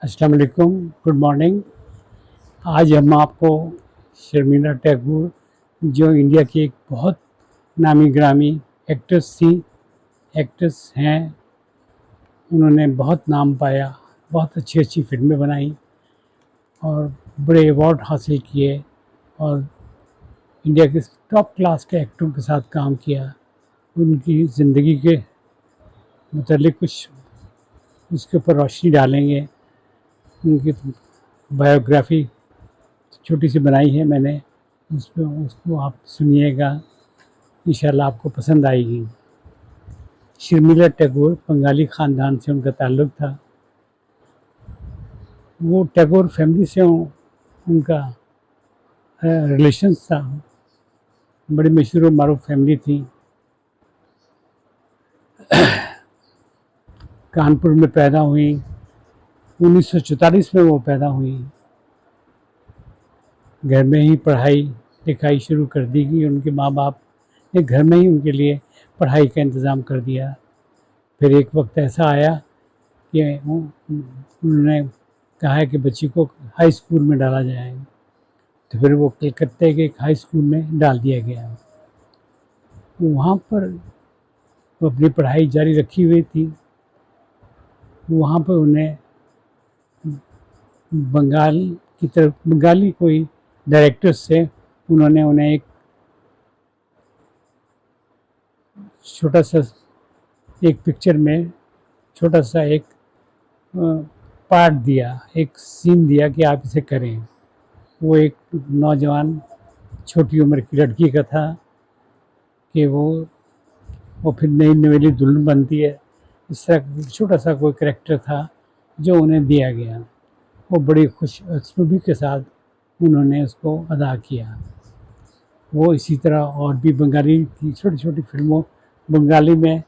अस्सलाम वालेकुम, good morning. आज हम आपको शर्मिला टैगोर, जो इंडिया की एक बहुत नामी गिरामी एक्ट्रेस हैं। उन्होंने बहुत नाम पाया, बहुत अच्छी अच्छी फिल्में बनाई और बड़े अवार्ड हासिल किए और इंडिया के टॉप क्लास के एक्टरों के साथ काम किया। उनकी ज़िंदगी के मुतालिक कुछ उसके ऊपर रोशनी डालेंगे। उनकी बायोग्राफी छोटी सी बनाई है मैंने, उसको आप सुनिएगा, इंशाल्लाह आपको पसंद आएगी। शर्मिला टैगोर बंगाली ख़ानदान से उनका ताल्लुक़ था। वो टैगोर फैमिली से उनका रिलेशंस था। बड़ी मशहूर और मारूफ फैमिली थी। कानपुर में पैदा हुई, 1944 में वो पैदा हुई। घर में ही पढ़ाई लिखाई शुरू कर दी गई। उनके माँ बाप ने घर में ही उनके लिए पढ़ाई का इंतज़ाम कर दिया। फिर एक वक्त ऐसा आया कि उन्होंने कहा है कि बच्ची को हाई स्कूल में डाला जाए, तो फिर वो कलकत्ते के एक हाई स्कूल में डाल दिया गया। वहाँ पर वो अपनी पढ़ाई जारी रखी हुई थी। वहाँ पर उन्हें बंगाली कोई डायरेक्टर से उन्होंने उन्हें एक छोटा सा एक पिक्चर में छोटा सा एक पार्ट दिया, एक सीन दिया कि आप इसे करें। वो एक नौजवान छोटी उम्र की लड़की का था कि वो फिर नई नवेली दुल्हन बनती है। इस तरह छोटा सा कोई करैक्टर था जो उन्हें दिया गया। वो बड़ी खुश उसलूबी के साथ उन्होंने उसको अदा किया। वो इसी तरह और भी बंगाली की छोटी छोटी फिल्मों, बंगाली में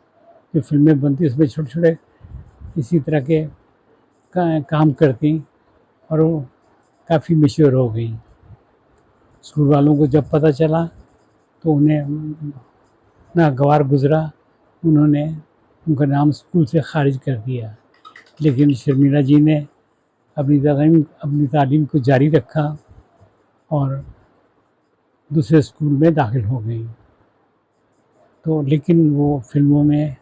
जो फिल्में बनती उसमें छोटे छोटे इसी तरह के काम करती और वो काफ़ी मशहूर हो गई। स्कूल वालों को जब पता चला तो उन्हें नागवार गुज़रा, उन्होंने उनका नाम स्कूल से ख़ारिज कर दिया। लेकिन शर्मिला जी ने अपनी तालीम को जारी रखा और दूसरे स्कूल में दाखिल हो गई। तो लेकिन वो फिल्मों में,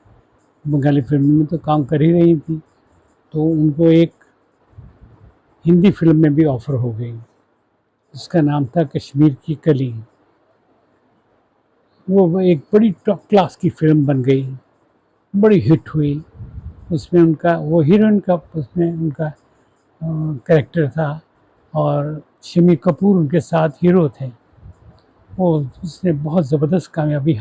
बंगाली फिल्मों में तो काम कर ही रही थी, तो उनको एक हिंदी फिल्म में भी ऑफ़र हो गई, जिसका नाम था कश्मीर की कली। वो एक बड़ी टॉप क्लास की फिल्म बन गई, बड़ी हिट हुई। उसमें उनका वो हीरोइन का उसमें उनका कैरेक्टर था और शम्मी कपूर उनके साथ हीरो थे। वो उसने बहुत ज़बरदस्त कामयाबी